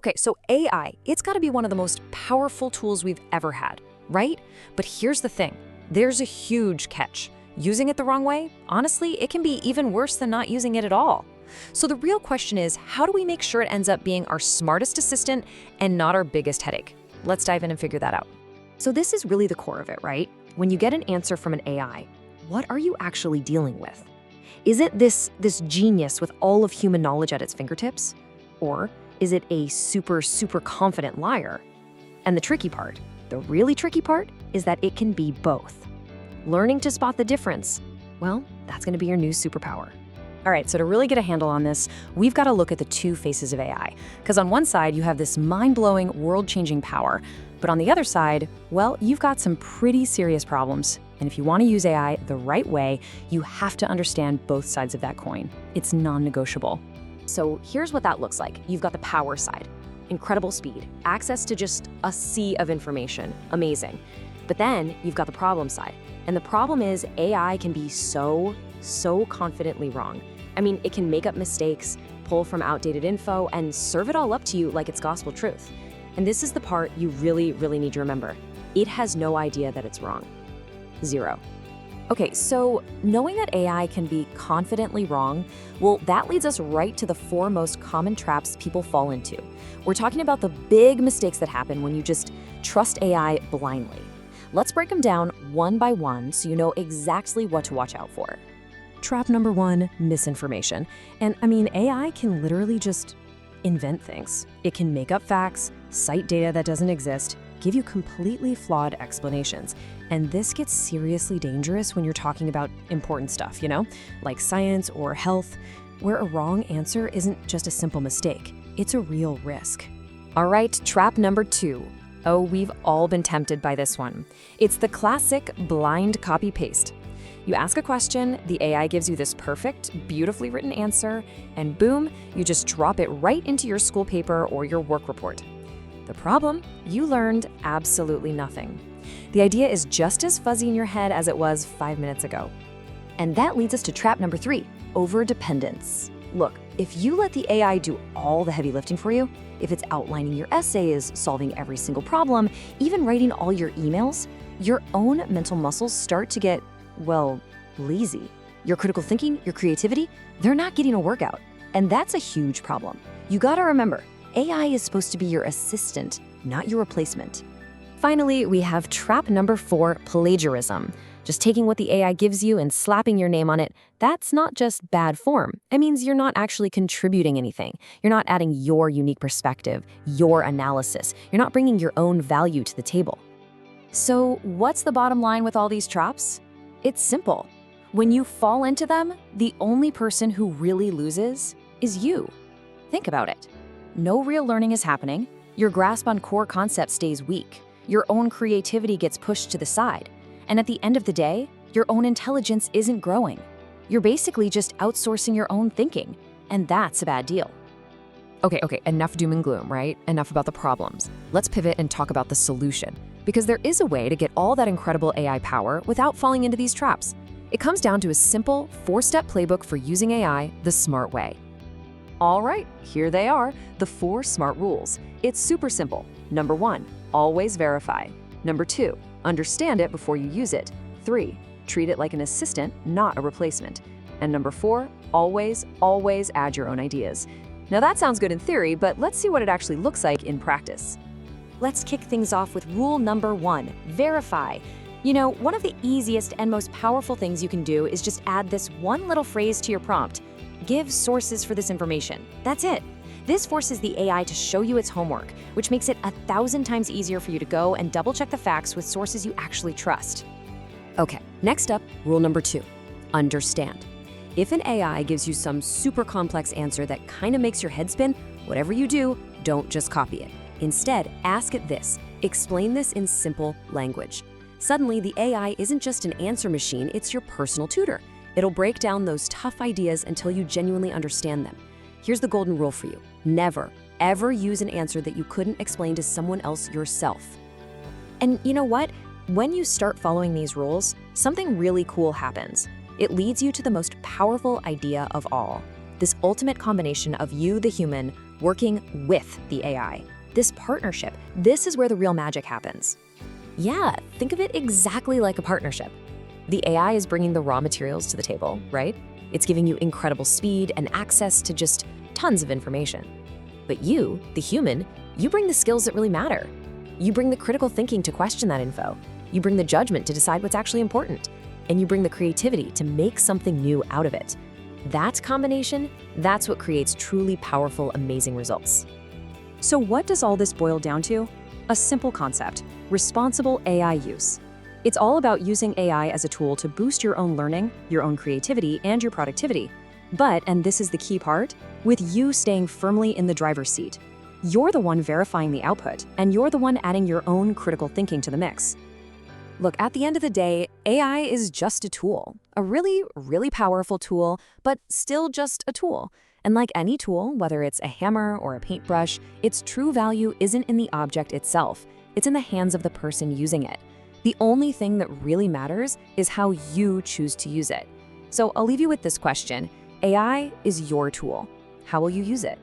Okay, so AI, it's got to be one of the most powerful tools we've ever had, right? But here's the thing. There's a huge catch. Using it the wrong way, honestly, it can be even worse than not using it at all. So the real question is, how do we make sure it ends up being our smartest assistant and not our biggest headache? Let's dive in and figure that out. So this is really the core of it, right? When you get an answer from an AI, what are you actually dealing with? Is it this genius with all of human knowledge at its fingertips? Or is it a super confident liar? And the tricky part, the really tricky part, is that it can be both. Learning to spot the difference, well, that's going to be your new superpower. All right, so to really get a handle on this, we've got to look at the two faces of AI. Because on one side, you have this mind-blowing, world-changing power. But on the other side, well, you've got some pretty serious problems. And if you want to use AI the right way, you have to understand both sides of that coin. It's non-negotiable. So here's what that looks like. You've got the power side. Incredible speed, access to just a sea of information. Amazing. But then you've got the problem side. And the problem is AI can be so confidently wrong. I mean, it can make up mistakes, pull from outdated info, and serve it all up to you like it's gospel truth. And this is the part you really need to remember. It has no idea that it's wrong. Zero. Okay, so knowing that AI can be confidently wrong, well, that leads us right to the four most common traps people fall into. We're talking about the big mistakes that happen when you just trust AI blindly. Let's break them down one by one so you know exactly what to watch out for. Trap number one, misinformation. And I mean, AI can literally just invent things. It can make up facts, cite data that doesn't exist, give you completely flawed explanations. And this gets seriously dangerous when you're talking about important stuff, like science or health, where a wrong answer isn't just a simple mistake. It's a real risk. All right, trap number two. Oh, we've all been tempted by this one. It's the classic blind copy-paste. You ask a question, the AI gives you this perfect, beautifully written answer, and boom, you just drop it right into your school paper or your work report. The problem? You learned absolutely nothing. The idea is just as fuzzy in your head as it was 5 minutes ago. And that leads us to trap number three, overdependence. Look, if you let the AI do all the heavy lifting for you, if it's outlining your essays, solving every single problem, even writing all your emails, your own mental muscles start to get, well, lazy. Your critical thinking, your creativity, they're not getting a workout. And that's a huge problem. You gotta remember, AI is supposed to be your assistant, not your replacement. Finally, we have trap number four, plagiarism. Just taking what the AI gives you and slapping your name on it, that's not just bad form. It means you're not actually contributing anything. You're not adding your unique perspective, your analysis. You're not bringing your own value to the table. So what's the bottom line with all these traps? It's simple. When you fall into them, the only person who really loses is you. Think about it. No real learning is happening. Your grasp on core concepts stays weak. Your own creativity gets pushed to the side. And at the end of the day, your own intelligence isn't growing. You're basically just outsourcing your own thinking. And that's a bad deal. Okay, enough doom and gloom, right? Enough about the problems. Let's pivot and talk about the solution. Because there is a way to get all that incredible AI power without falling into these traps. It comes down to a simple 4-step playbook for using AI the smart way. All right, here they are, the 4 smart rules. It's super simple. Number 1, always verify. Number 2, understand it before you use it. 3, treat it like an assistant, not a replacement. And number 4, always add your own ideas. Now that sounds good in theory, but let's see what it actually looks like in practice. Let's kick things off with rule number 1, verify. One of the easiest and most powerful things you can do is just add this one little phrase to your prompt. Give sources for this information. That's it. This forces the AI to show you its homework, which makes it 1,000 times easier for you to go and double-check the facts with sources you actually trust. Okay, next up, rule number 2, understand. If an AI gives you some super complex answer that kind of makes your head spin, whatever you do, don't just copy it. Instead, ask it this. Explain this in simple language. Suddenly, the AI isn't just an answer machine, it's your personal tutor. It'll break down those tough ideas until you genuinely understand them. Here's the golden rule for you. Never, ever use an answer that you couldn't explain to someone else yourself. And you know what? When you start following these rules, something really cool happens. It leads you to the most powerful idea of all. This ultimate combination of you, the human, working with the AI. This partnership, this is where the real magic happens. Yeah, think of it exactly like a partnership. The AI is bringing the raw materials to the table, right? It's giving you incredible speed and access to just tons of information. But you, the human, you bring the skills that really matter. You bring the critical thinking to question that info. You bring the judgment to decide what's actually important. And you bring the creativity to make something new out of it. That combination, that's what creates truly powerful, amazing results. So what does all this boil down to? A simple concept: responsible AI use. It's all about using AI as a tool to boost your own learning, your own creativity, and your productivity. But, and this is the key part, with you staying firmly in the driver's seat. You're the one verifying the output, and you're the one adding your own critical thinking to the mix. Look, at the end of the day, AI is just a tool. A really, really powerful tool, but still just a tool. And like any tool, whether it's a hammer or a paintbrush, its true value isn't in the object itself. It's in the hands of the person using it. The only thing that really matters is how you choose to use it. So I'll leave you with this question. AI is your tool. How will you use it?